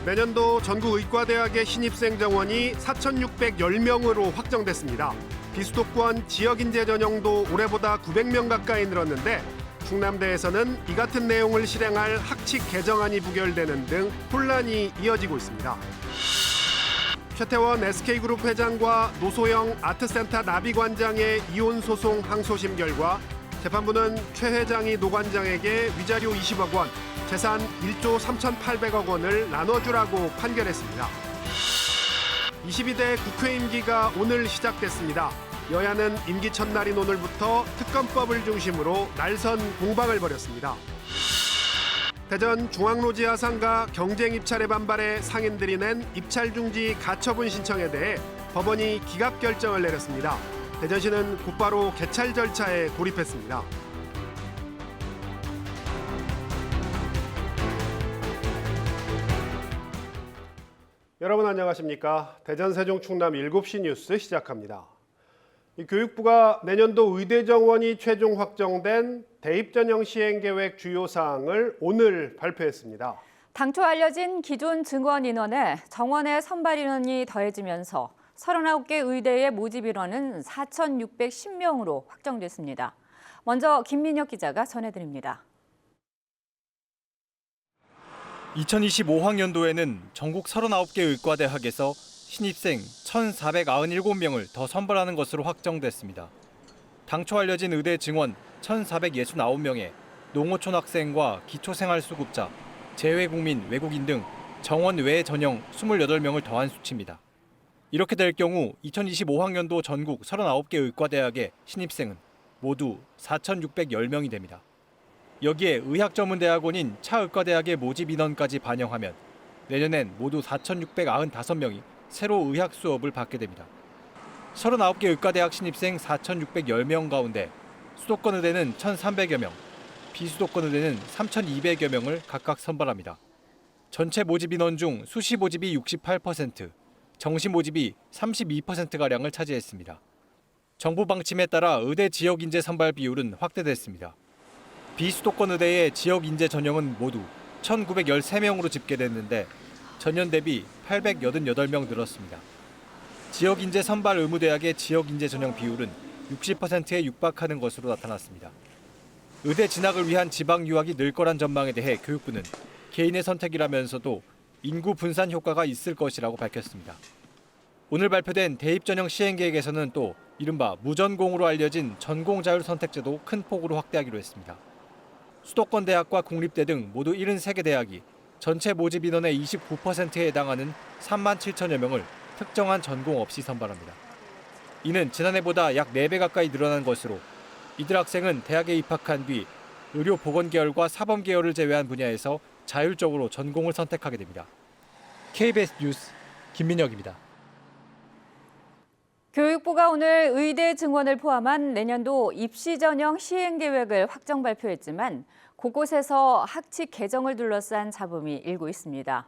내년도 전국 의과대학의 신입생 정원이 4,610명으로 확정됐습니다. 비수도권 지역인재 전형도 올해보다 900명 가까이 늘었는데 충남대에서는 이 같은 내용을 실행할 학칙 개정안이 부결되는 등 혼란이 이어지고 있습니다. 최태원 SK그룹 회장과 노소영 아트센터 나비관장의 이혼 소송 항소심 결과 재판부는 최 회장이 노 관장에게 위자료 20억 원, 재산 1조 3,800억 원을 나눠주라고 판결했습니다. 22대 국회 임기가 오늘 시작됐습니다. 여야는 임기 첫날인 오늘부터 특검법을 중심으로 날선 공방을 벌였습니다. 대전 중앙로지하상가 경쟁 입찰에 반발해 상인들이 낸 입찰 중지 가처분 신청에 대해 법원이 기각 결정을 내렸습니다. 대전시는 곧바로 개찰 절차에 돌입했습니다. 여러분 안녕하십니까? 대전 세종 충남 7시 뉴스 시작합니다. 교육부가 내년도 의대 정원이 최종 확정된 대입 전형 시행 계획 주요 사항을 오늘 발표했습니다. 당초 알려진 기존 증원 인원에 정원의 선발 인원이 더해지면서 39개 의대의 모집 인원은 4,610명으로 확정됐습니다. 먼저 김민혁 기자가 전해드립니다. 2025학년도에는 전국 39개 의과대학에서 신입생 1,497명을 더 선발하는 것으로 확정됐습니다. 당초 알려진 의대 증원 1,469명에 농어촌 학생과 기초생활수급자, 재외국민, 외국인 등 정원 외 전형 28명을 더한 수치입니다. 이렇게 될 경우 2025학년도 전국 39개 의과대학의 신입생은 모두 4,610명이 됩니다. 여기에 의학전문대학원인 차의과대학의 모집 인원까지 반영하면 내년엔 모두 4,695명이 새로 의학 수업을 받게 됩니다. 39개 의과대학 신입생 4,610명 가운데 수도권 의대는 1,300여 명, 비수도권 의대는 3,200여 명을 각각 선발합니다. 전체 모집 인원 중 수시 모집이 68%, 정시 모집이 32%가량을 차지했습니다. 정부 방침에 따라 의대 지역 인재 선발 비율은 확대됐습니다. 비수도권 의대의 지역 인재 전형은 모두 1,913명으로 집계됐는데 전년 대비 888명 늘었습니다. 지역 인재 선발 의무대학의 지역 인재 전형 비율은 60%에 육박하는 것으로 나타났습니다. 의대 진학을 위한 지방 유학이 늘 거란 전망에 대해 교육부는 개인의 선택이라면서도 인구 분산 효과가 있을 것이라고 밝혔습니다. 오늘 발표된 대입 전형 시행 계획에서는 또 이른바 무전공으로 알려진 전공 자율 선택제도 큰 폭으로 확대하기로 했습니다. 수도권 대학과 공립대 등 모두 73개 대학이 전체 모집 인원의 29%에 해당하는 3만 7천여 명을 특정한 전공 없이 선발합니다. 이는 지난해보다 약 4배 가까이 늘어난 것으로 이들 학생은 대학에 입학한 뒤 의료 보건 계열과 사범 계열을 제외한 분야에서 자율적으로 전공을 선택하게 됩니다. KBS 뉴스 김민혁입니다. 교육부가 오늘 의대 증원을 포함한 내년도 입시 전형 시행 계획을 확정 발표했지만 곳곳에서 학칙 개정을 둘러싼 잡음이 일고 있습니다.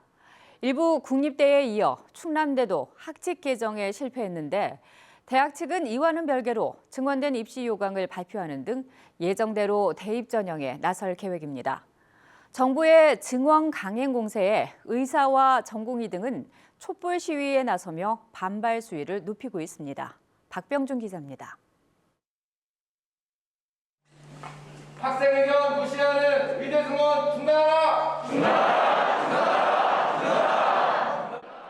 일부 국립대에 이어 충남대도 학칙 개정에 실패했는데 대학 측은 이와는 별개로 증원된 입시 요강을 발표하는 등 예정대로 대입 전형에 나설 계획입니다. 정부의 증원 강행 공세에 의사와 전공의 등은 촛불 시위에 나서며 반발 수위를 높이고 있습니다. 박병준 기자입니다. 학생 의견 무시하는 의대 증원 중단하라! 중단하라!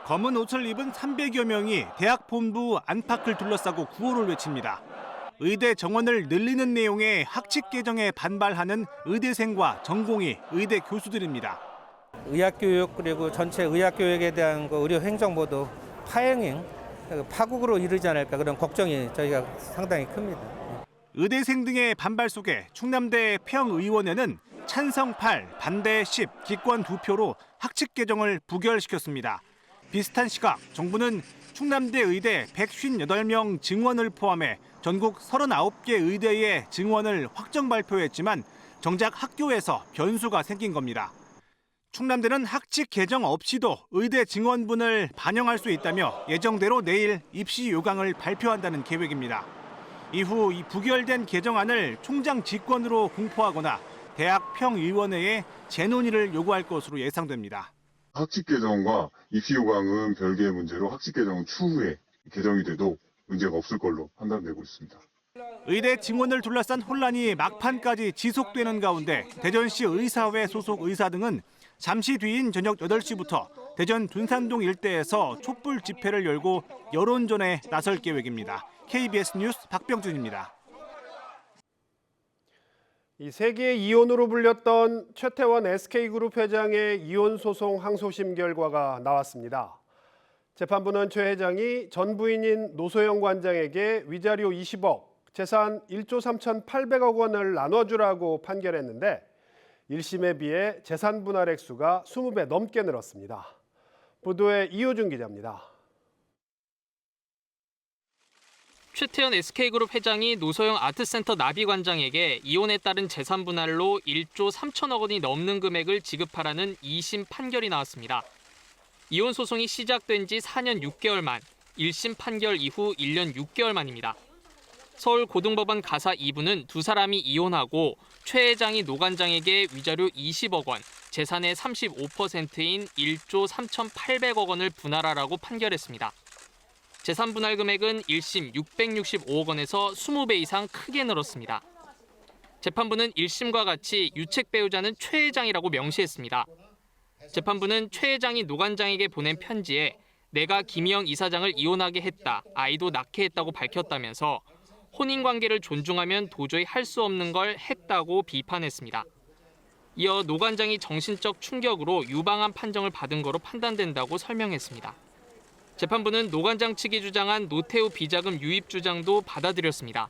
검은 옷을 입은 300여 명이 대학 본부 안팎을 둘러싸고 구호를 외칩니다. 의대 정원을 늘리는 내용의 학칙 개정에 반발하는 의대생과 전공의 의대 교수들입니다. 의학교육 그리고 전체 의학교육에 대한 의료 행정 모두 파행ing, 파국으로 이르지 않을까 그런 걱정이 저희가 상당히 큽니다. 의대생 등의 반발 속에 충남대 평의원회는 찬성 8, 반대 10, 기권 2표로 학칙 개정을 부결시켰습니다. 비슷한 시각 정부는 충남대 의대 158명 증원을 포함해 전국 39개 의대의 증원을 확정 발표했지만 정작 학교에서 변수가 생긴 겁니다. 충남대는 학칙 개정 없이도 의대 증원분을 반영할 수 있다며 예정대로 내일 입시 요강을 발표한다는 계획입니다. 이후 이 부결된 개정안을 총장 직권으로 공포하거나 대학 평의원회에 재논의를 요구할 것으로 예상됩니다. 학칙 개정과 입시 요강은 별개의 문제로 학칙 개정은 추후에 개정이 돼도 문제가 없을 걸로 판단되고 있습니다. 의대 증원을 둘러싼 혼란이 막판까지 지속되는 가운데 대전시 의사회 소속 의사 등은 잠시 뒤인 저녁 8시부터 대전 둔산동 일대에서 촛불 집회를 열고 여론전에 나설 계획입니다. KBS 뉴스 박병준입니다. 이 세계의 이혼으로 불렸던 최태원 SK그룹 회장의 이혼 소송 항소심 결과가 나왔습니다. 재판부는 최 회장이 전 부인인 노소영 관장에게 위자료 20억, 재산 1조 3,800억 원을 나눠주라고 판결했는데 1심에 비해 재산 분할 액수가 20배 넘게 늘었습니다. 보도에 이호준 기자입니다. 최태원 SK그룹 회장이 노소영 아트센터 나비관장에게 이혼에 따른 재산 분할로 1조 3천억 원이 넘는 금액을 지급하라는 2심 판결이 나왔습니다. 이혼 소송이 시작된 지 4년 6개월 만, 1심 판결 이후 1년 6개월 만입니다. 서울고등법원 가사 2부는 두 사람이 이혼하고 최 회장이 노 관장에게 위자료 20억 원, 재산의 35%인 1조 3,800억 원을 분할하라고 판결했습니다. 재산 분할 금액은 1심 665억 원에서 20배 이상 크게 늘었습니다. 재판부는 1심과 같이 유책 배우자는 최 회장이라고 명시했습니다. 재판부는 최 회장이 노 관장에게 보낸 편지에 내가 김희영 이사장을 이혼하게 했다, 아이도 낳게 했다고 밝혔다면서 혼인관계를 존중하면 도저히 할 수 없는 걸 했다고 비판했습니다. 이어 노 관장이 정신적 충격으로 유방암 판정을 받은 거로 판단된다고 설명했습니다. 재판부는 노 관장 측이 주장한 노태우 비자금 유입 주장도 받아들였습니다.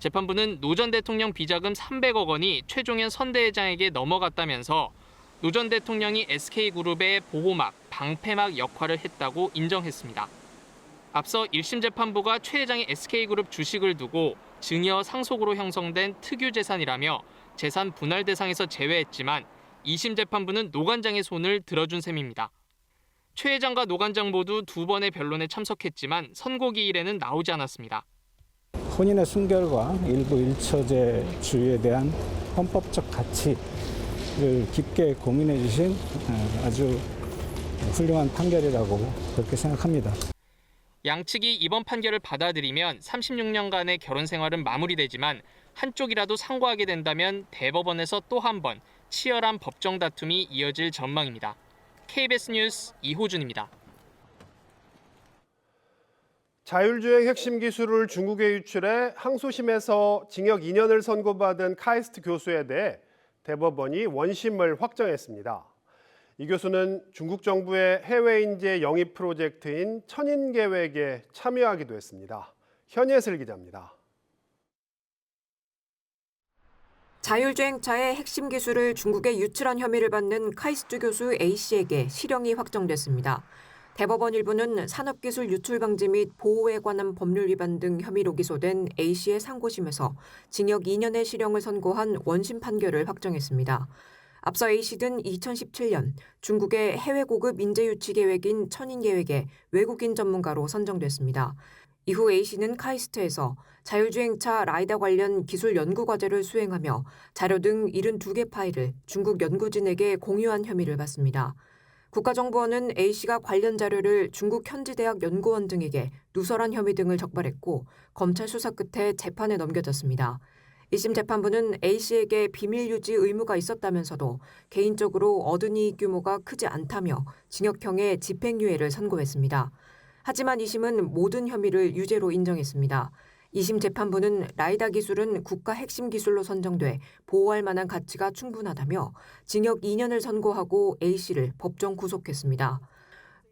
재판부는 노 전 대통령 비자금 300억 원이 최종현 선대회장에게 넘어갔다면서 노 전 대통령이 SK그룹의 보호막, 방패막 역할을 했다고 인정했습니다. 앞서 1심 재판부가 최 회장의 SK그룹 주식을 두고 증여 상속으로 형성된 특유 재산이라며 재산 분할 대상에서 제외했지만 2심 재판부는 노 관장의 손을 들어준 셈입니다. 최 회장과 노 관장 모두 2번의 변론에 참석했지만 선고기일에는 나오지 않았습니다. 혼인의 순결과 일부 일처제주의에 대한 헌법적 가치를 깊게 고민해 주신 아주 훌륭한 판결이라고 그렇게 생각합니다. 양측이 이번 판결을 받아들이면 36년간의 결혼 생활은 마무리되지만 한쪽이라도 상고하게 된다면 대법원에서 또 한 번 치열한 법정 다툼이 이어질 전망입니다. KBS 뉴스 이호준입니다. 자율주행 핵심 기술을 중국에 유출해 항소심에서 징역 2년을 선고받은 카이스트 교수에 대해 대법원이 원심을 확정했습니다. 이 교수는 중국 정부의 해외 인재 영입 프로젝트인 천인 계획에 참여하기도 했습니다. 현예슬 기자입니다. 자율주행차의 핵심 기술을 중국에 유출한 혐의를 받는 카이스트 교수 A씨에게 실형이 확정됐습니다. 대법원 일부는 산업기술 유출 방지 및 보호에 관한 법률 위반 등 혐의로 기소된 A씨의 상고심에서 징역 2년의 실형을 선고한 원심 판결을 확정했습니다. 앞서 A씨는 2017년 중국의 해외 고급 인재 유치 계획인 천인 계획에 외국인 전문가로 선정됐습니다. 이후 A씨는 카이스트에서 자율주행차 라이다 관련 기술 연구 과제를 수행하며 자료 등 72개 파일을 중국 연구진에게 공유한 혐의를 받습니다. 국가정보원은 A씨가 관련 자료를 중국 현지 대학 연구원 등에게 누설한 혐의 등을 적발했고 검찰 수사 끝에 재판에 넘겨졌습니다. 1심 재판부는 A씨에게 비밀 유지 의무가 있었다면서도 개인적으로 얻은 이익 규모가 크지 않다며 징역형의 집행유예를 선고했습니다. 하지만 2심은 모든 혐의를 유죄로 인정했습니다. 2심 재판부는 라이다 기술은 국가 핵심 기술로 선정돼 보호할 만한 가치가 충분하다며 징역 2년을 선고하고 A씨를 법정 구속했습니다.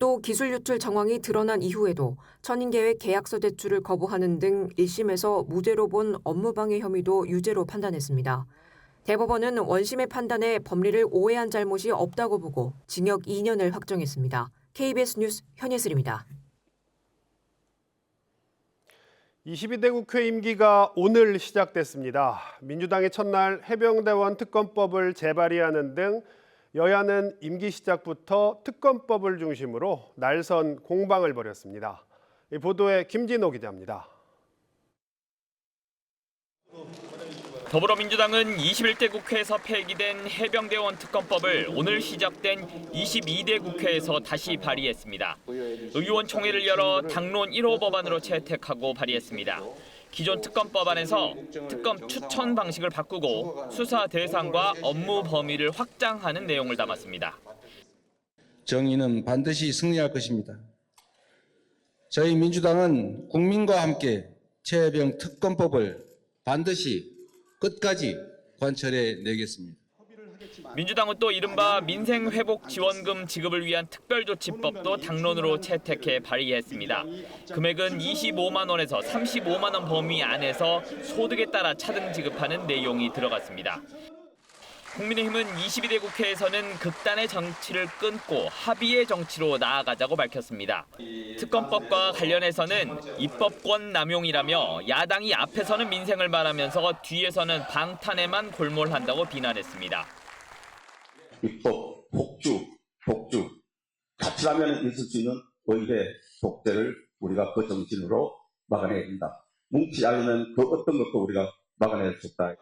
또 기술 유출 정황이 드러난 이후에도 천인계획 계약서 제출을 거부하는 등 1심에서 무죄로 본 업무방해 혐의도 유죄로 판단했습니다. 대법원은 원심의 판단에 법리를 오해한 잘못이 없다고 보고 징역 2년을 확정했습니다. KBS 뉴스 현예슬입니다. 22대 국회 임기가 오늘 시작됐습니다. 민주당의 첫날 해병대원 특검법을 재발의하는 등 여야는 임기 시작부터 특검법을 중심으로 날선 공방을 벌였습니다. 이 보도에 김진호 기자입니다. 더불어민주당은 21대 국회에서 폐기된 해병대원 특검법을 오늘 시작된 22대 국회에서 다시 발의했습니다. 의원총회를 열어 당론 1호 법안으로 채택하고 발의했습니다. 기존 특검법안에서 특검 추천 방식을 바꾸고 수사 대상과 업무 범위를 확장하는 내용을 담았습니다. 정의는 반드시 승리할 것입니다. 저희 민주당은 국민과 함께 최해병 특검법을 반드시 끝까지 관철해 내겠습니다. 민주당은 또 이른바 민생회복지원금 지급을 위한 특별조치법도 당론으로 채택해 발의했습니다. 금액은 25만 원에서 35만 원 범위 안에서 소득에 따라 차등 지급하는 내용이 들어갔습니다. 국민의힘은 22대 국회에서는 극단의 정치를 끊고 합의의 정치로 나아가자고 밝혔습니다. 특검법과 관련해서는 입법권 남용이라며 야당이 앞에서는 민생을 말하면서 뒤에서는 방탄에만 골몰한다고 비난했습니다. 입법, 복주, 가치라면 있을 수 있는 의회 독재를 우리가 그 정신으로 막아내야 된다. 뭉치지 않으면 그 어떤 것도 우리가 막아낼 수 없다.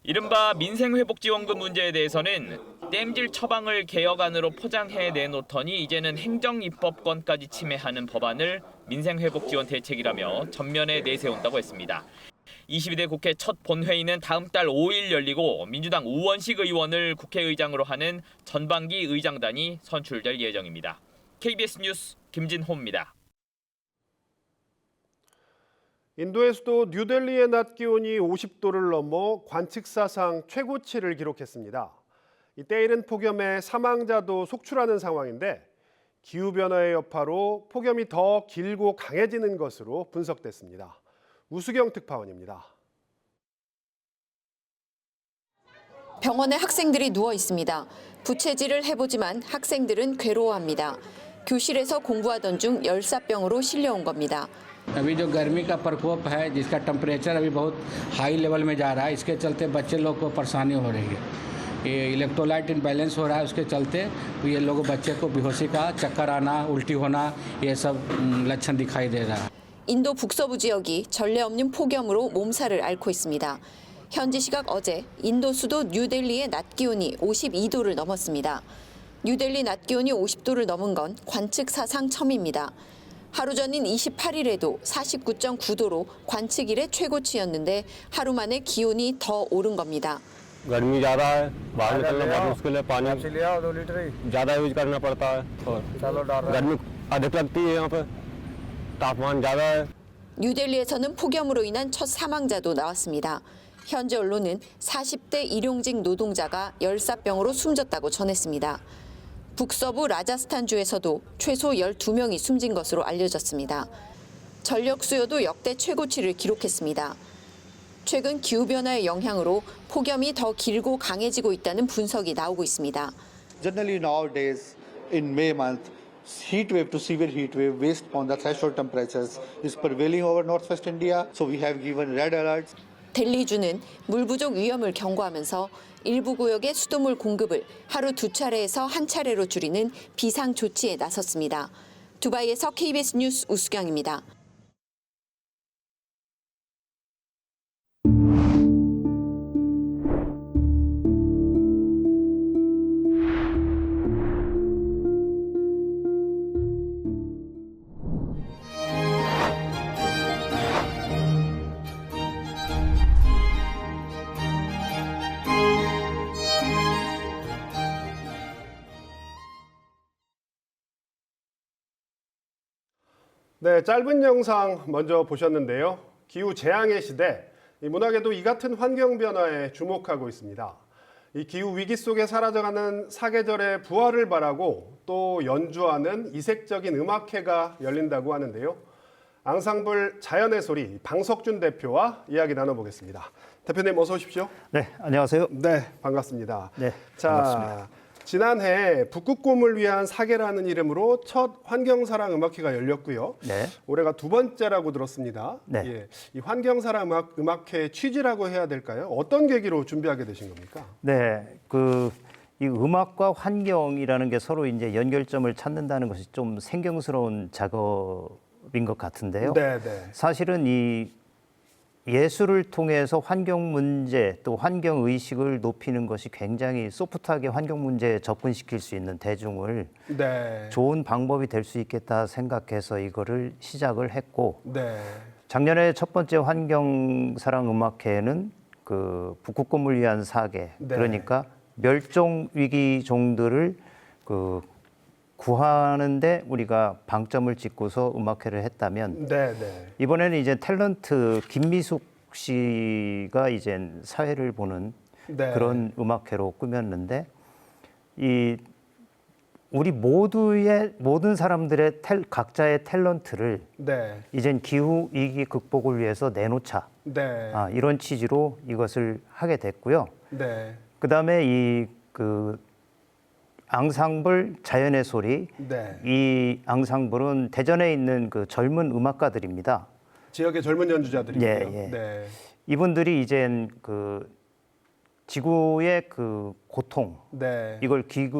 이른바 민생회복지원금 문제에 대해서는 땜질 처방을 개혁안으로 포장해 내놓더니 이제는 행정입법권까지 침해하는 법안을 민생회복지원 대책이라며 전면에 내세운다고 했습니다. 22대 국회 첫 본회의는 다음 달 5일 열리고 민주당 우원식 의원을 국회의장으로 하는 전반기 의장단이 선출될 예정입니다. KBS 뉴스 김진호입니다. 인도의 수도 뉴델리의 낮 기온이 50도를 넘어 관측사상 최고치를 기록했습니다. 이 때이른 폭염에 사망자도 속출하는 상황인데 기후변화의 여파로 폭염이 더 길고 강해지는 것으로 분석됐습니다. 우수경 특파원입니다. 병원에 학생들이 누워 있습니다. 부채질을 해보지만 학생들은 괴로워합니다. 교실에서 공부하던 중 열사병으로 실려온 겁니다. अभी जो गर्मी का प्रकोप है जिसका टेम्परेचर अभी बहुत हाई लेवल में जा रहा है इसके चलते बच्चे लोग को परेशानी हो रही है ये इलेक्ट्रोलाइट इम्बैलेंस हो रहा है उसके चलते ये लोग बच्चे को बेहोशी का चक्कर आना उल्टी होना ये सब लक्षण दिखाई दे रहा है. 인도 북서부 지역이 전례 없는 폭염으로 몸살을 앓고 있습니다. 현지 시각 어제 인도 수도 뉴델리의 낮 기온이 52도를 넘었습니다. 뉴델리 낮 기온이 50도를 넘은 건 관측 사상 처음입니다. 하루 전인 28일에도 49.9도로 관측 이래 최고치였는데 하루 만에 기온이 더 오른 겁니다. गर्मी ज़्यादा है बाहर निकलना बहुत मुश्किल है पानी ज़्यादा यूज करना पड़ता है और गर्मी अधिक लगती है यहाँ पे तापमान ज़्यादा है. 뉴델리에서는 폭염으로 인한 첫 사망자도 나왔습니다. 현지 언론은 40대 일용직 노동자가 열사병으로 숨졌다고 전했습니다. 북서부 라자스탄주에서도 최소 12명이 숨진 것으로 알려졌습니다. 전력 수요도 역대 최고치를 기록했습니다. 최근 기후변화의 영향으로 폭염이 더 길고 강해지고 있다는 분석이 나오고 있습니다. Generally nowadays in May month, heat wave to severe heat wave based on the threshold temperatures is prevailing over northwest India. So we have given red alerts. 델리주는 물 부족 위험을 경고하면서 일부 구역의 수돗물 공급을 하루 2차례에서 1차례로 줄이는 비상 조치에 나섰습니다. 두바이에서 KBS 뉴스 우수경입니다. 네, 짧은 영상 먼저 보셨는데요. 기후 재앙의 시대, 이 문학에도 이 같은 환경 변화에 주목하고 있습니다. 이 기후 위기 속에 사라져가는 사계절의 부활을 바라고 또 연주하는 이색적인 음악회가 열린다고 하는데요. 앙상블 자연의 소리 방석준 대표와 이야기 나눠보겠습니다. 대표님 어서 오십시오. 네, 안녕하세요. 네, 반갑습니다. 네, 자, 반갑습니다. 지난해 북극곰을 위한 사계라는 이름으로 첫 환경사랑 음악회가 열렸고요. 네. 올해가 두 번째라고 들었습니다. 네. 예, 이 환경사랑 음악회 취지라고 해야 될까요? 어떤 계기로 준비하게 되신 겁니까? 네, 이 음악과 환경이라는 게 서로 이제 연결점을 찾는다는 것이 좀 생경스러운 작업인 것 같은데요. 네, 네. 사실은 이 예술을 통해서 환경 문제 또 환경 의식을 높이는 것이 굉장히 소프트하게 환경 문제에 접근시킬 수 있는 대중을 네. 좋은 방법이 될 수 있겠다 생각해서 이거를 시작을 했고 네. 작년에 첫 번째 환경사랑 음악회는 그 북극곰을 위한 사계 네. 그러니까 멸종 위기 종들을 그 구하는데 우리가 방점을 찍고서 음악회를 했다면 네, 네. 이번에는 이제 탤런트 김미숙 씨가 이제 사회를 보는 네. 그런 음악회로 꾸몄는데 이 우리 모든 사람들의 각자의 탤런트를 네. 이젠 기후 위기 극복을 위해서 내놓자. 네. 이런 취지로 이것을 하게 됐고요. 네. 그다음에 이 그 앙상블 자연의 소리 네. 이 앙상블은 대전에 있는 그 젊은 음악가들입니다. 지역의 젊은 연주자들이고요. 예, 예. 네. 이분들이 이젠 그 지구의 그 고통 네. 이걸 귀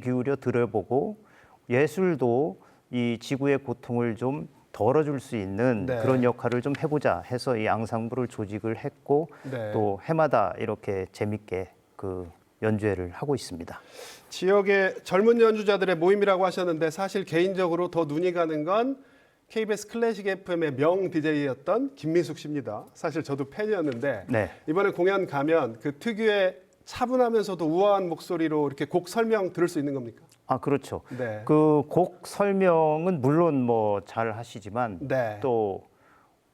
기울여 들어보고 예술도 이 지구의 고통을 좀 덜어줄 수 있는 네. 그런 역할을 좀 해보자 해서 이 앙상블을 조직을 했고 네. 또 해마다 이렇게 재밌게 그 연주회를 하고 있습니다. 지역의 젊은 연주자들의 모임이라고 하셨는데 사실 개인적으로 더 눈이 가는 건 KBS 클래식 FM의 명 DJ였던 김미숙 씨입니다. 사실 저도 팬이었는데 네. 이번에 공연 가면 그 특유의 차분하면서도 우아한 목소리로 이렇게 곡 설명 들을 수 있는 겁니까? 그렇죠. 네. 그 곡 설명은 물론 뭐 잘 하시지만 네. 또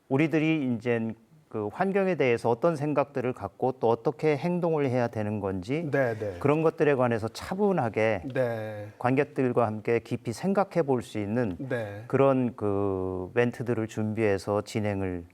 우리들이 이제 그 환경에 대해서 어떤 생각들을 갖고 또 어떻게 행동을 해야 되는 건지 네, 네. 그런 것들에 관해서 차분하게 네. 관객들과 함께 깊이 생각해 볼 수 있는 네. 그런 그 멘트들을 준비해서 진행을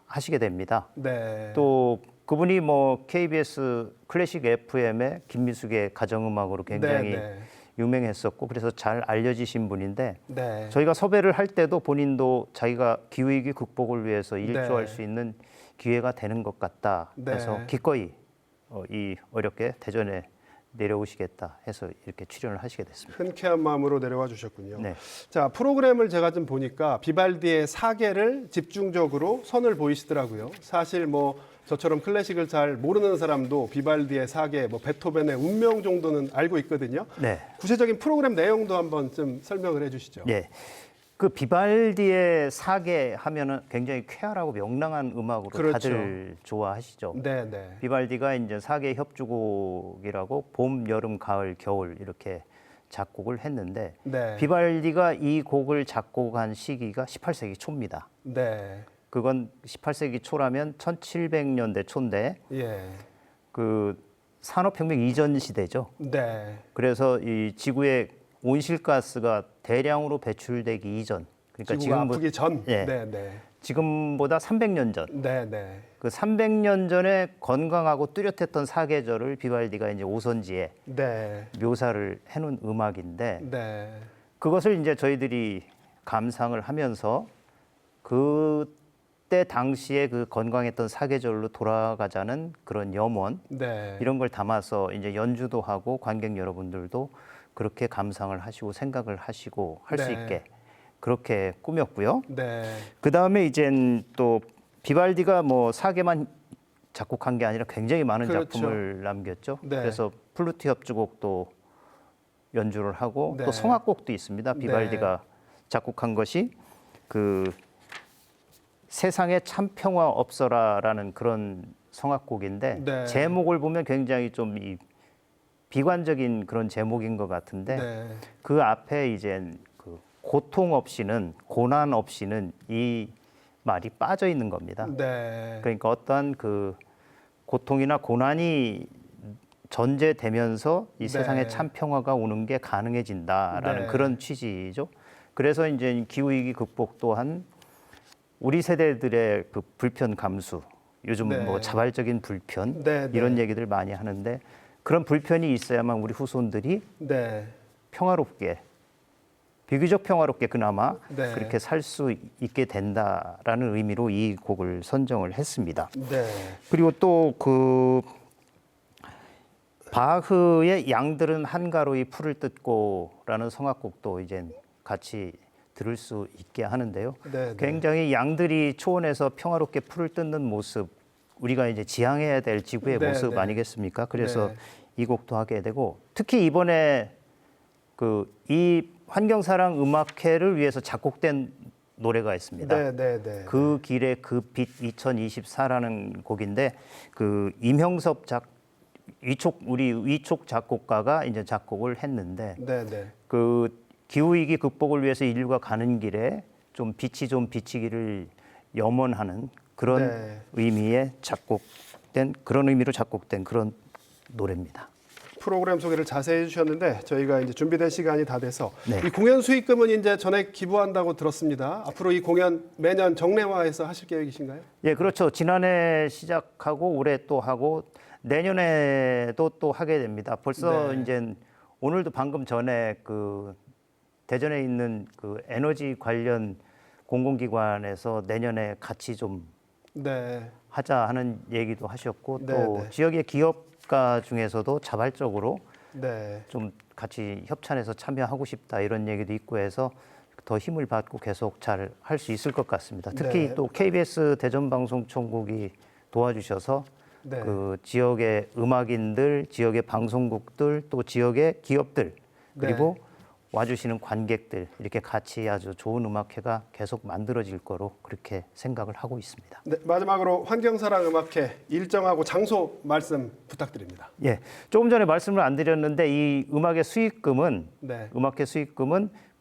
하시게 됩니다. 네. 또 그분이 뭐 KBS 클래식 FM의 김미숙의 가정음악으로 굉장히 네, 네. 유명했었고 그래서 잘 알려지신 분인데 네. 저희가 섭외를 할 때도 본인도 자기가 기후위기 극복을 위해서 일조할 네. 수 있는 기회가 되는 것 같다 해서 네. 기꺼이 이 어렵게 대전에 내려오시겠다 해서 이렇게 출연을 하시게 됐습니다. 흔쾌한 마음으로 내려와 주셨군요. 네. 자, 프로그램을 제가 좀 보니까 비발디의 사계를 집중적으로 선을 보이시더라고요. 사실 뭐 저처럼 클래식을 잘 모르는 사람도 비발디의 사계, 뭐 베토벤의 운명 정도는 알고 있거든요. 네. 구체적인 프로그램 내용도 한번 좀 설명을 해주시죠. 예. 그 비발디의 사계 하면은 굉장히 쾌활하고 명랑한 음악으로 그렇죠. 다들 좋아하시죠. 네, 네. 비발디가 이제 사계 협주곡이라고 봄, 여름, 가을, 겨울 이렇게 작곡을 했는데 네. 비발디가 이 곡을 작곡한 시기가 18세기 초입니다. 네. 그건 18세기 초라면 1700년대 초인데 예. 그 산업혁명 이전 시대죠. 네. 그래서 이 지구의 온실가스가 대량으로 배출되기 이전, 그러니까 지구가 아프기 전. 예, 네, 네. 지금보다 300년 전. 네, 네. 그 300년 전에 건강하고 뚜렷했던 사계절을 비발디가 이제 오선지에 네. 묘사를 해놓은 음악인데 네. 그것을 이제 저희들이 감상을 하면서 그때 당시에 그 건강했던 사계절로 돌아가자는 그런 염원 네. 이런 걸 담아서 이제 연주도 하고 관객 여러분들도 그렇게 감상을 하시고 생각을 하시고 할 수 네. 있게 그렇게 꾸몄고요. 네. 그 다음에 이젠 또 비발디가 뭐 사계만 작곡한 게 아니라 굉장히 많은 그렇죠. 작품을 남겼죠. 네. 그래서 플루트 협주곡도 연주를 하고 네. 또 성악곡도 있습니다. 비발디가 작곡한 것이 그 세상에 참 평화 없어라라는 그런 성악곡인데 네. 제목을 보면 굉장히 좀 이 비관적인 그런 제목인 것 같은데 네. 그 앞에 이제 그 고통 없이는 고난 없이는 이 말이 빠져 있는 겁니다. 네. 그러니까 어떠한 그 고통이나 고난이 전제되면서 이 네. 세상에 참 평화가 오는 게 가능해진다라는 네. 그런 취지죠. 그래서 이제 기후위기 극복 또한 우리 세대들의 그 불편 감수, 요즘 네. 뭐 자발적인 불편 네, 네. 이런 얘기들 많이 하는데 그런 불편이 있어야만 우리 후손들이 네. 평화롭게 비교적 평화롭게 그나마 네. 그렇게 살 수 있게 된다라는 의미로 이 곡을 선정을 했습니다. 네. 그리고 또 그 바흐의 양들은 한가로이 풀을 뜯고라는 성악곡도 이제 같이 들을 수 있게 하는데요. 네, 네. 굉장히 양들이 초원에서 평화롭게 풀을 뜯는 모습, 우리가 이제 지향해야 될 지구의 네, 모습 네. 아니겠습니까? 그래서 네. 이 곡도 하게 되고, 특히 이번에 이 환경사랑 음악회를 위해서 작곡된 노래가 있습니다. 네, 네, 네. 그 길의 그 빛 2024라는 곡인데, 임형섭 우리 위촉 작곡가가 이제 작곡을 했는데, 네, 네. 기후위기 극복을 위해서 인류가 가는 길에 좀 빛이 좀 비치기를 염원하는 그런 네. 그런 의미로 작곡된 그런 노래입니다. 프로그램 소개를 자세히 해주셨는데 저희가 이제 준비된 시간이 다 돼서 네. 이 공연 수익금은 이제 전액 기부한다고 들었습니다. 앞으로 이 공연 매년 정례화해서 하실 계획이신가요? 예, 그렇죠. 지난해 시작하고 올해 또 하고 내년에도 또 하게 됩니다. 벌써 네. 이제 오늘도 방금 전에 대전에 있는 에너지 관련 공공기관에서 내년에 같이 좀 네. 하자 하는 얘기도 하셨고 네, 또 네. 지역의 기업가 중에서도 자발적으로 네. 좀 같이 협찬해서 참여하고 싶다 이런 얘기도 있고 해서 더 힘을 받고 계속 잘 할 수 있을 것 같습니다. 특히 네. 또 KBS 대전방송총국이 도와주셔서 네. 지역의 음악인들, 지역의 방송국들, 또 지역의 기업들 그리고 와주시는 관객들 이렇게 같이 아주 좋은 음악회가 계속 만들어질 거로 그렇게 생각을 하고 있습니다. 네, 마지막으로 환경사랑 음악회 일정하고 장소 말씀 부탁드립니다. 예, 조금 전에 말씀을 안 드렸는데 이 음악회 수익금은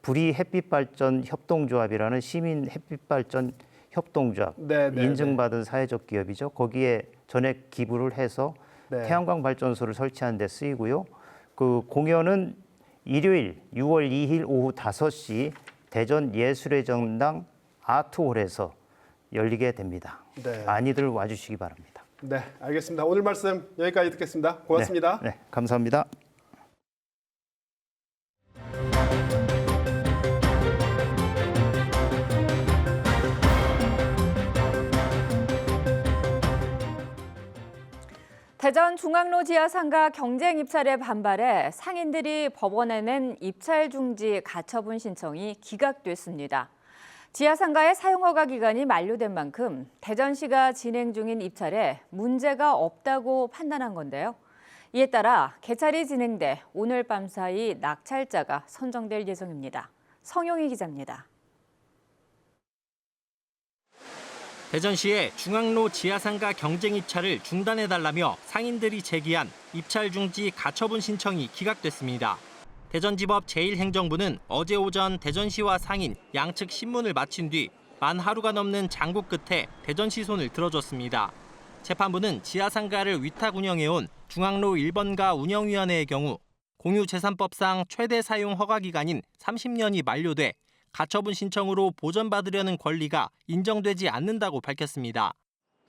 불이 햇빛발전 협동조합이라는 시민 햇빛발전 협동조합 인증받은 사회적 기업이죠. 거기에 전액 기부를 해서 태양광 발전소를 설치하는 데 쓰이고요. 공연은 일요일 6월 2일 오후 5시 대전 예술의 정당 아트홀에서 열리게 됩니다. 네. 많이들 와주시기 바랍니다. 네, 알겠습니다. 오늘 말씀 여기까지 듣겠습니다. 고맙습니다. 네, 감사합니다. 대전 중앙로 지하상가 경쟁 입찰에 반발해 상인들이 법원에 낸 입찰 중지 가처분 신청이 기각됐습니다. 지하상가의 사용허가 기간이 만료된 만큼 대전시가 진행 중인 입찰에 문제가 없다고 판단한 건데요. 이에 따라 개찰이 진행돼 오늘 밤 사이 낙찰자가 선정될 예정입니다. 성용희 기자입니다. 대전시의 중앙로 지하상가 경쟁 입찰을 중단해달라며 상인들이 제기한 입찰 중지 가처분 신청이 기각됐습니다. 대전지법 제1행정부는 어제 오전 대전시와 상인 양측 신문을 마친 뒤 만 하루가 넘는 장고 끝에 대전시 손을 들어줬습니다. 재판부는 지하상가를 위탁 운영해온 중앙로 1번가 운영위원회의 경우 공유재산법상 최대 사용 허가 기간인 30년이 만료돼 가처분 신청으로 보전받으려는 권리가 인정되지 않는다고 밝혔습니다.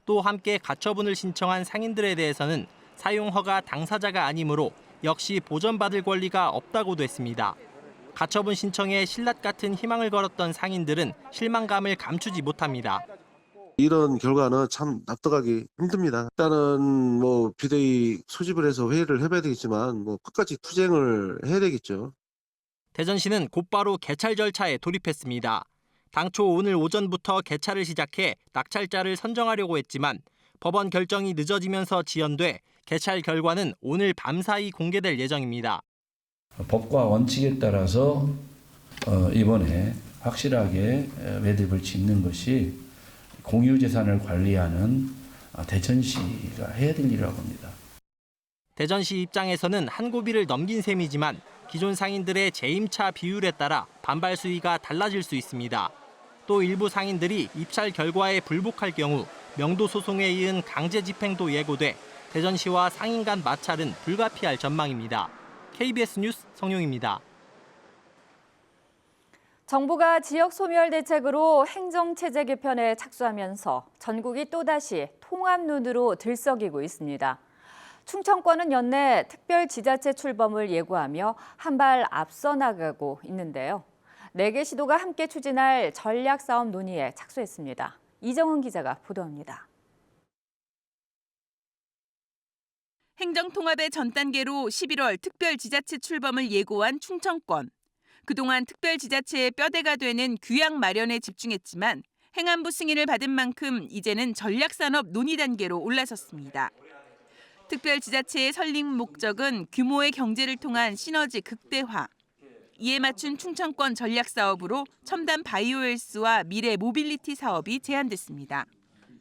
또 함께 가처분을 신청한 상인들에 대해서는 사용허가 당사자가 아니므로 역시 보전받을 권리가 없다고도 했습니다. 가처분 신청에 신라 같은 희망을 걸었던 상인들은 실망감을 감추지 못합니다. 이런 결과는 참 납득하기 힘듭니다. 일단은 비대위 소집을 해서 회의를 해봐야 되겠지만 끝까지 투쟁을 해야 되겠죠. 대전시는 곧바로 개찰 절차에 돌입했습니다. 당초 오늘 오전부터 개찰을 시작해 낙찰자를 선정하려고 했지만 법원 결정이 늦어지면서 지연돼 개찰 결과는 오늘 밤사이 공개될 예정입니다. 법과 원칙에 따라서 이번에 확실하게 매듭을 짓는 것이 공유재산을 관리하는 대전시가 해야 될 일이라고 봅니다. 대전시 입장에서는 한 고비를 넘긴 셈이지만 기존 상인들의 재임차 비율에 따라 반발 수위가 달라질 수 있습니다. 또 일부 상인들이 입찰 결과에 불복할 경우 명도 소송에 이은 강제 집행도 예고돼 대전시와 상인 간 마찰은 불가피할 전망입니다. KBS 뉴스 성용입니다. 정부가 지역 소멸 대책으로 행정체제 개편에 착수하면서 전국이 또다시 통합론으로 들썩이고 있습니다. 충청권은 연내 특별지자체 출범을 예고하며 한 발 앞서 나가고 있는데요. 4개 시도가 함께 추진할 전략사업 논의에 착수했습니다. 이정은 기자가 보도합니다. 행정통합의 전 단계로 11월 특별지자체 출범을 예고한 충청권. 그동안 특별지자체의 뼈대가 되는 규약 마련에 집중했지만 행안부 승인을 받은 만큼 이제는 전략산업 논의 단계로 올라섰습니다. 특별지자체의 설립 목적은 규모의 경제를 통한 시너지 극대화. 이에 맞춘 충청권 전략사업으로 첨단 바이오헬스와 미래 모빌리티 사업이 제안됐습니다.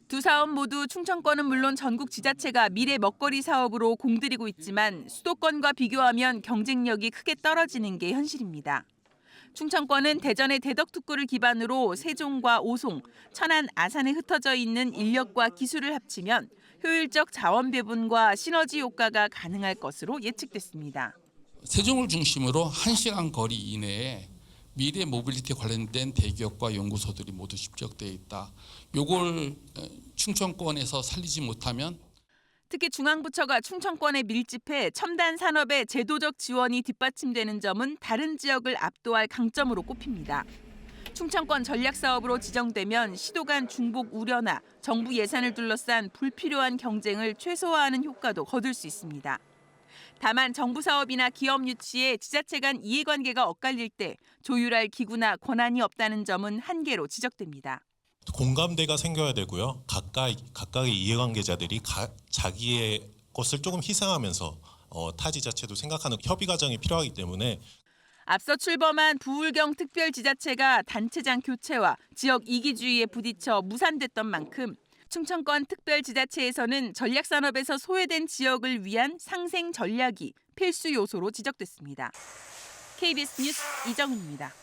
두 사업 모두 충청권은 물론 전국 지자체가 미래 먹거리 사업으로 공들이고 있지만 수도권과 비교하면 경쟁력이 크게 떨어지는 게 현실입니다. 충청권은 대전의 대덕특구를 기반으로 세종과 오송, 천안, 아산에 흩어져 있는 인력과 기술을 합치면 효율적 자원 배분과 시너지 효과가 가능할 것으로 예측됐습니다. 세종을 중심으로 1시간 거리 이내에 미래 모빌리티 관련된 대기업과 연구소들이 모두 집적되어 있다. 요걸 충청권에서 살리지 못하면 특히 중앙부처가 충청권에 밀집해 첨단 산업의 제도적 지원이 뒷받침되는 점은 다른 지역을 압도할 강점으로 꼽힙니다. 충청권 전략사업으로 지정되면 시도 간 중복 우려나 정부 예산을 둘러싼 불필요한 경쟁을 최소화하는 효과도 거둘 수 있습니다. 다만 정부 사업이나 기업 유치에 지자체 간 이해관계가 엇갈릴 때 조율할 기구나 권한이 없다는 점은 한계로 지적됩니다. 공감대가 생겨야 되고요. 각각의 이해관계자들이 자기의 것을 조금 희생하면서 타 지자체도 생각하는 협의 과정이 필요하기 때문에 앞서 출범한 부울경 특별지자체가 단체장 교체와 지역 이기주의에 부딪혀 무산됐던 만큼 충청권 특별지자체에서는 전략산업에서 소외된 지역을 위한 상생 전략이 필수 요소로 지적됐습니다. KBS 뉴스 이정은입니다.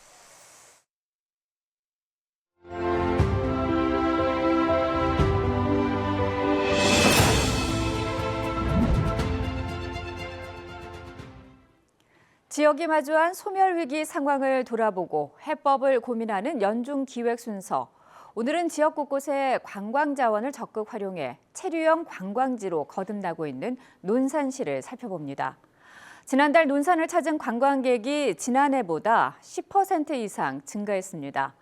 지역이 마주한 소멸위기 상황을 돌아보고 해법을 고민하는 연중 기획 순서. 오늘은 지역 곳곳에 관광 자원을 적극 활용해 체류형 관광지로 거듭나고 있는 논산시를 살펴봅니다. 지난달 논산을 찾은 관광객이 지난해보다 10% 이상 증가했습니다.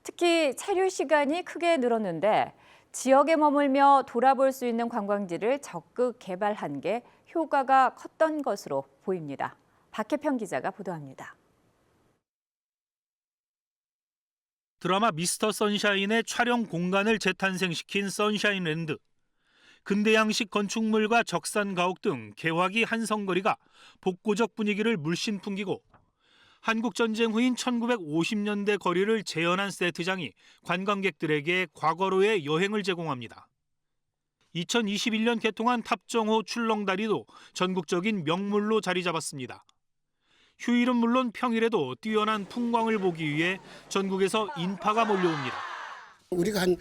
특히 체류 시간이 크게 늘었는데 지역에 머물며 돌아볼 수 있는 관광지를 적극 개발한 게 효과가 컸던 것으로 보입니다. 박혜평 기자가 보도합니다. 드라마 미스터 선샤인의 촬영 공간을 재탄생시킨 선샤인랜드. 근대양식 건축물과 적산 가옥 등 개화기 한성거리가 복고적 분위기를 물씬 풍기고 한국전쟁 후인 1950년대 거리를 재현한 세트장이 관광객들에게 과거로의 여행을 제공합니다. 2021년 개통한 탑정호 출렁다리도 전국적인 명물로 자리 잡았습니다. 휴일은 물론 평일에도 뛰어난 풍광을 보기 위해 전국에서 인파가 몰려옵니다. 우리가 한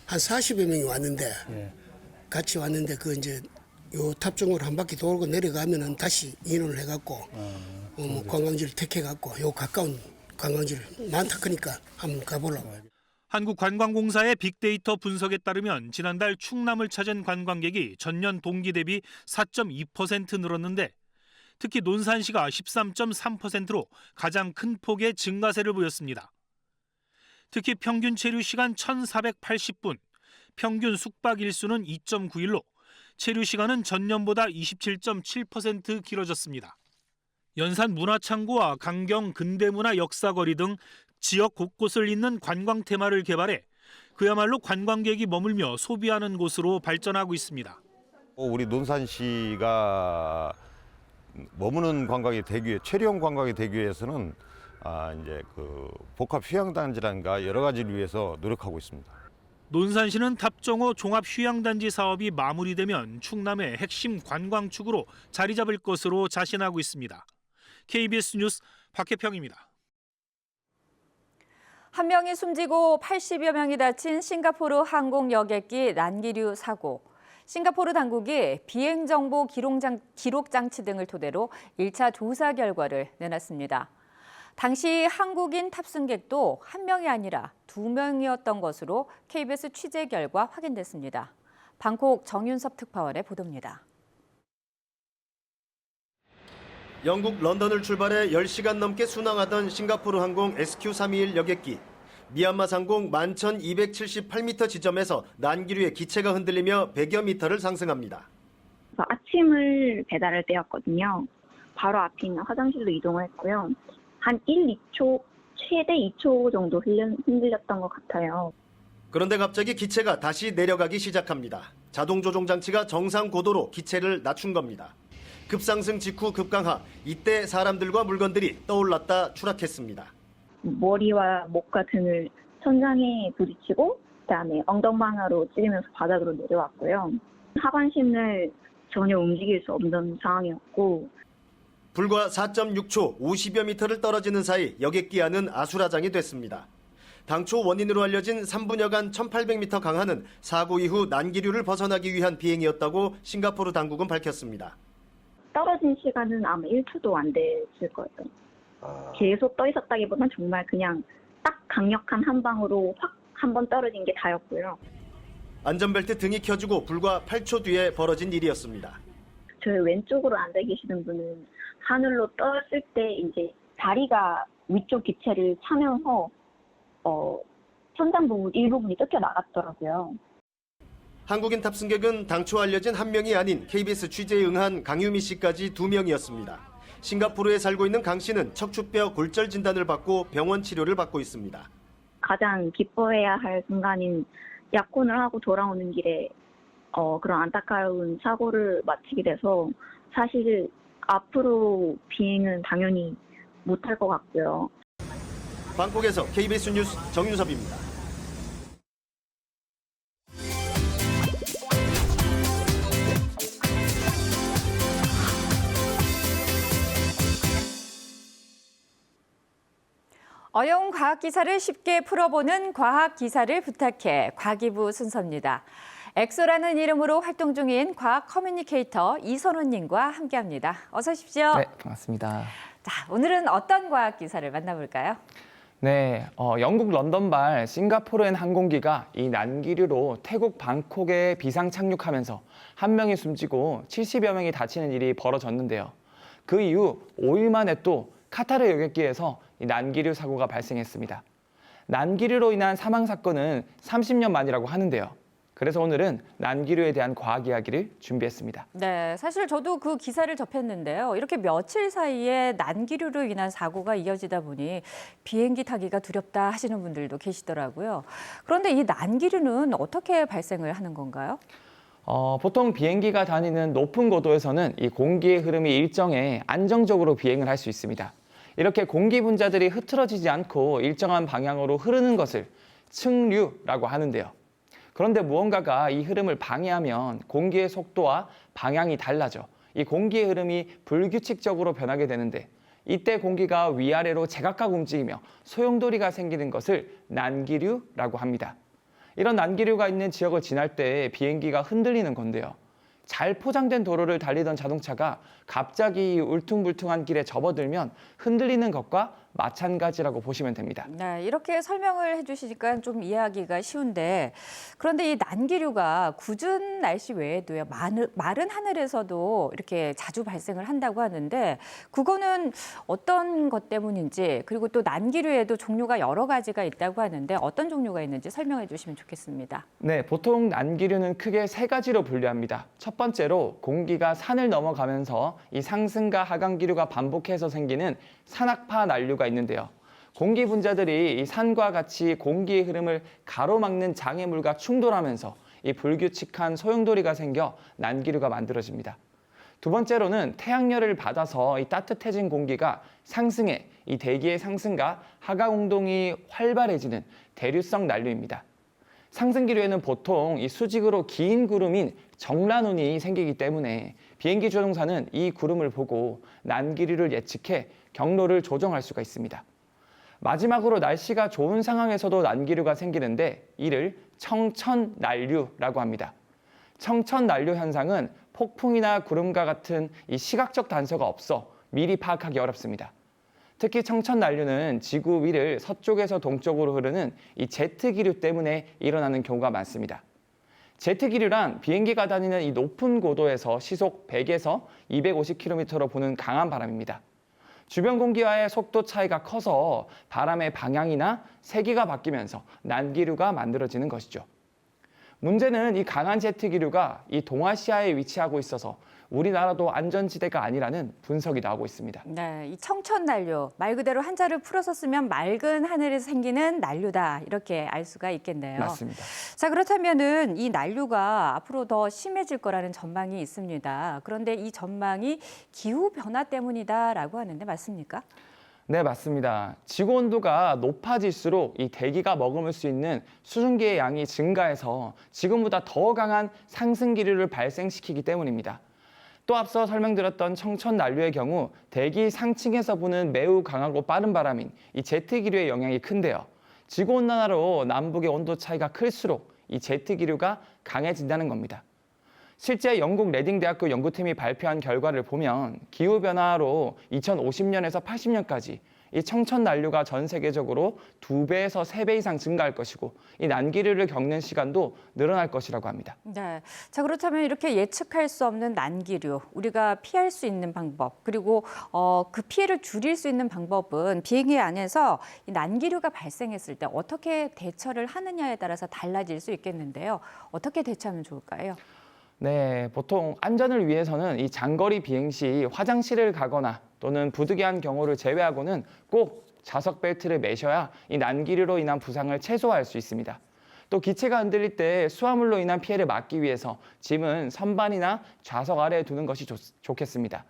40여 명이 왔는데 같이 왔는데 그 이제 요 탑정호를 한 바퀴 돌고 내려가면은 다시 인원을 해갖고 관광지를 택해갖고 요 가까운 관광지를 많다 크니까 한번 가보려고. 한국관광공사의 빅데이터 분석에 따르면 지난달 충남을 찾은 관광객이 전년 동기 대비 4.2% 늘었는데 특히 논산시가 13.3%로 가장 큰 폭의 증가세를 보였습니다. 특히 평균 체류 시간 1,480분, 평균 숙박 일수는 2.9일로 체류 시간은 전년보다 27.7% 길어졌습니다. 연산 문화창고와 강경 근대문화 역사거리 등 지역 곳곳을 잇는 관광 테마를 개발해 그야말로 관광객이 머물며 소비하는 곳으로 발전하고 있습니다. 우리 논산시가 머무는 관광이 되기 위해 체류형 관광이 되기 위해서는 이제 그 복합 휴양단지라든가 여러 가지를 위해서 노력하고 있습니다. 논산시는 탑정호 종합 휴양단지 사업이 마무리되면 충남의 핵심 관광축으로 자리 잡을 것으로 자신하고 있습니다. KBS 뉴스 박혜평입니다. 한 명이 숨지고 80여 명이 다친 싱가포르 항공 여객기 난기류 사고. 싱가포르 당국이 비행정보 기록 장치 등을 토대로 1차 조사 결과를 내놨습니다. 당시 한국인 탑승객도 한 명이 아니라 2명이었던 것으로 KBS 취재 결과 확인됐습니다. 방콕 정윤섭 특파원의 보도입니다. 영국 런던을 출발해 10시간 넘게 순항하던 싱가포르 항공 SQ321 여객기. 미얀마 상공 11,278m 지점에서 난기류의 기체가 흔들리며 100여 미터를 상승합니다. 아침을 배달할 때였거든요. 바로 앞에 있는 화장실로 이동을 했고요. 한 1, 2초, 최대 2초 정도 흔들렸던 것 같아요. 그런데 갑자기 기체가 다시 내려가기 시작합니다. 자동 조종 장치가 정상 고도로 기체를 낮춘 겁니다. 급상승 직후 급강하, 이때 사람들과 물건들이 떠올랐다 추락했습니다. 머리와 목과 등을 천장에 부딪히고 그다음에 엉덩방아로 찌르면서 바닥으로 내려왔고요. 하반신을 전혀 움직일 수 없는 상황이었고 불과 4.6초 50여 미터를 떨어지는 사이 여객기 안은 아수라장이 됐습니다. 당초 원인으로 알려진 3분여간 1800m 강하는 사고 이후 난기류를 벗어나기 위한 비행이었다고 싱가포르 당국은 밝혔습니다. 떨어진 시간은 아마 1초도 안 됐을 거예요. 계속 떠 있었다기보단 정말 그냥 딱 강력한 한 방으로 확 한 번 떨어진 게 다였고요. 안전벨트 등이 켜지고 불과 8초 뒤에 벌어진 일이었습니다. 저희 왼쪽으로 앉아 계시는 분은 하늘로 떴을 때 이제 다리가 위쪽 기체를 차면서 천장 부분 일부분이 뜯겨 나갔더라고요. 한국인 탑승객은 당초 알려진 한 명이 아닌 KBS 취재에 응한 강유미 씨까지 2명이었습니다. 싱가포르에 살고 있는 강 씨는 척추뼈 골절 진단을 받고 병원 치료를 받고 있습니다. 가장 기뻐해야 할 순간인 약혼을 하고 돌아오는 길에 그런 안타까운 사고를 마치게 돼서 사실 앞으로 비행은 당연히 못할 것 같고요. 방콕에서 KBS 뉴스 정윤섭입니다. 어려운 과학 기사를 쉽게 풀어보는 과학 기사를 부탁해 과기부 순서입니다. 엑소라는 이름으로 활동 중인 과학 커뮤니케이터 이선호님과 함께합니다. 어서 오십시오. 네, 반갑습니다. 자, 오늘은 어떤 과학 기사를 만나볼까요? 네, 영국 런던발 싱가포르행 항공기가 이 난기류로 태국 방콕에 비상 착륙하면서 한 명이 숨지고 70여 명이 다치는 일이 벌어졌는데요. 그 이후 5일 만에 또 카타르 여객기에서 이 난기류 사고가 발생했습니다. 난기류로 인한 사망 사건은 30년 만이라고 하는데요. 그래서 오늘은 난기류에 대한 과학 이야기를 준비했습니다. 네, 사실 저도 그 기사를 접했는데요. 이렇게 며칠 사이에 난기류로 인한 사고가 이어지다 보니 비행기 타기가 두렵다 하시는 분들도 계시더라고요. 그런데 이 난기류는 어떻게 발생을 하는 건가요? 보통 비행기가 다니는 높은 고도에서는 이 공기의 흐름이 일정해 안정적으로 비행을 할 수 있습니다. 이렇게 공기 분자들이 흐트러지지 않고 일정한 방향으로 흐르는 것을 측류라고 하는데요. 그런데 무언가가 이 흐름을 방해하면 공기의 속도와 방향이 달라져 이 공기의 흐름이 불규칙적으로 변하게 되는데 이때 공기가 위아래로 제각각 움직이며 소용돌이가 생기는 것을 난기류라고 합니다. 이런 난기류가 있는 지역을 지날 때 비행기가 흔들리는 건데요. 잘 포장된 도로를 달리던 자동차가 갑자기 울퉁불퉁한 길에 접어들면 흔들리는 것과 마찬가지라고 보시면 됩니다. 네, 이렇게 설명을 해주시니까 좀 이해하기가 쉬운데 그런데 이 난기류가 궂은 날씨 외에도요 마른 하늘에서도 이렇게 자주 발생을 한다고 하는데 그거는 어떤 것 때문인지 그리고 또 난기류에도 종류가 여러 가지가 있다고 하는데 어떤 종류가 있는지 설명해 주시면 좋겠습니다. 네, 보통 난기류는 크게 세 가지로 분류합니다. 첫 번째로 공기가 산을 넘어가면서 이 상승과 하강기류가 반복해서 생기는 산악파 난류가 있는데요. 공기 분자들이 이 산과 같이 공기의 흐름을 가로막는 장애물과 충돌하면서 이 불규칙한 소용돌이가 생겨 난기류가 만들어집니다. 두 번째로는 태양열을 받아서 이 따뜻해진 공기가 상승해 이 대기의 상승과 하강 운동이 활발해지는 대류성 난류입니다. 상승기류에는 보통 이 수직으로 긴 구름인 정란운이 생기기 때문에 비행기 조종사는 이 구름을 보고 난기류를 예측해 경로를 조정할 수가 있습니다. 마지막으로 날씨가 좋은 상황에서도 난기류가 생기는데 이를 청천난류라고 합니다. 청천난류 현상은 폭풍이나 구름과 같은 이 시각적 단서가 없어 미리 파악하기 어렵습니다. 특히 청천난류는 지구 위를 서쪽에서 동쪽으로 흐르는 이 제트기류 때문에 일어나는 경우가 많습니다. 제트기류란 비행기가 다니는 이 높은 고도에서 시속 100에서 250km로 부는 강한 바람입니다. 주변 공기와의 속도 차이가 커서 바람의 방향이나 세기가 바뀌면서 난기류가 만들어지는 것이죠. 문제는 이 강한 제트기류가 이 동아시아에 위치하고 있어서 우리나라도 안전지대가 아니라는 분석이 나오고 있습니다. 네, 이 청천난류, 말 그대로 한자를 풀어서 쓰면 맑은 하늘에서 생기는 난류다, 이렇게 알 수가 있겠네요. 맞습니다. 자, 그렇다면은 이 난류가 앞으로 더 심해질 거라는 전망이 있습니다. 그런데 이 전망이 기후 변화 때문이다라고 하는데 맞습니까? 네, 맞습니다. 지구 온도가 높아질수록 이 대기가 머금을 수 있는 수증기의 양이 증가해서 지금보다 더 강한 상승 기류를 발생시키기 때문입니다. 또 앞서 설명드렸던 청천난류의 경우 대기 상층에서 부는 매우 강하고 빠른 바람인 이 제트 기류의 영향이 큰데요. 지구 온난화로 남북의 온도 차이가 클수록 이 제트 기류가 강해진다는 겁니다. 실제 영국 레딩 대학교 연구팀이 발표한 결과를 보면 기후변화로 2050년에서 80년까지 이 청천난류가 전 세계적으로 2배에서 3배 이상 증가할 것이고 이 난기류를 겪는 시간도 늘어날 것이라고 합니다. 네. 자, 그렇다면 이렇게 예측할 수 없는 난기류, 우리가 피할 수 있는 방법, 그리고 그 피해를 줄일 수 있는 방법은 비행기 안에서 이 난기류가 발생했을 때 어떻게 대처를 하느냐에 따라서 달라질 수 있겠는데요. 어떻게 대처하면 좋을까요? 네, 보통 안전을 위해서는 이 장거리 비행 시 화장실을 가거나 또는 부득이한 경우를 제외하고는 꼭 좌석 벨트를 매셔야 이 난기류로 인한 부상을 최소화할 수 있습니다. 또 기체가 흔들릴 때 수화물로 인한 피해를 막기 위해서 짐은 선반이나 좌석 아래에 두는 것이 좋겠습니다.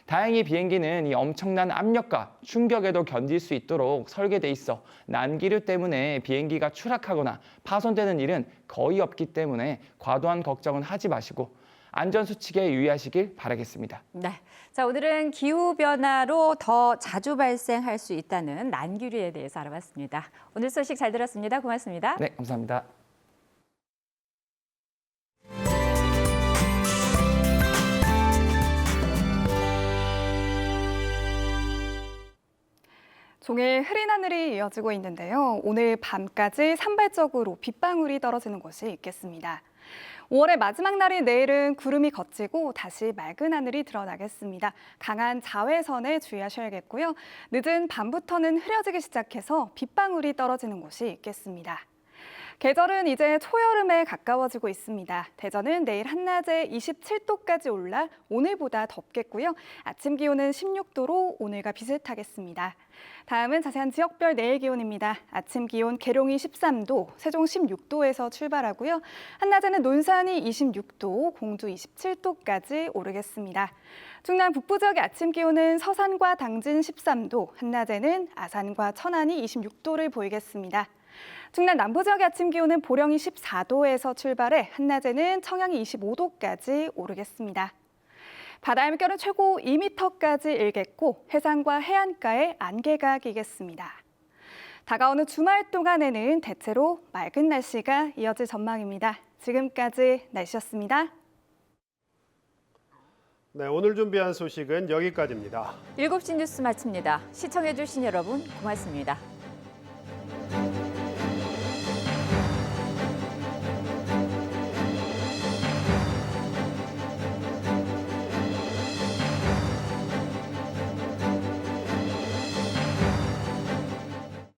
다행히 비행기는 이 엄청난 압력과 충격에도 견딜 수 있도록 설계돼 있어 난기류 때문에 비행기가 추락하거나 파손되는 일은 거의 없기 때문에 과도한 걱정은 하지 마시고 안전수칙에 유의하시길 바라겠습니다. 네. 자, 오늘은 기후변화로 더 자주 발생할 수 있다는 난기류에 대해서 알아봤습니다. 오늘 소식 잘 들었습니다. 고맙습니다. 네, 감사합니다. 종일 흐린 하늘이 이어지고 있는데요. 오늘 밤까지 산발적으로 빗방울이 떨어지는 곳이 있겠습니다. 5월의 마지막 날인 내일은 구름이 걷히고 다시 맑은 하늘이 드러나겠습니다. 강한 자외선에 주의하셔야겠고요. 늦은 밤부터는 흐려지기 시작해서 빗방울이 떨어지는 곳이 있겠습니다. 계절은 이제 초여름에 가까워지고 있습니다. 대전은 내일 한낮에 27도까지 올라 오늘보다 덥겠고요. 아침 기온은 16도로 오늘과 비슷하겠습니다. 다음은 자세한 지역별 내일 기온입니다. 아침 기온 계룡이 13도, 세종 16도에서 출발하고요. 한낮에는 논산이 26도, 공주 27도까지 오르겠습니다. 충남 북부 지역의 아침 기온은 서산과 당진 13도, 한낮에는 아산과 천안이 26도를 보이겠습니다. 충남 남부 지역의 아침 기온은 보령이 14도에서 출발해 한낮에는 청양이 25도까지 오르겠습니다. 바다의 물결은 최고 2m까지 일겠고 해상과 해안가에 안개가 끼겠습니다. 다가오는 주말 동안에는 대체로 맑은 날씨가 이어질 전망입니다. 지금까지 날씨였습니다. 네, 오늘 준비한 소식은 여기까지입니다. 7시 뉴스 마칩니다. 시청해주신 여러분 고맙습니다.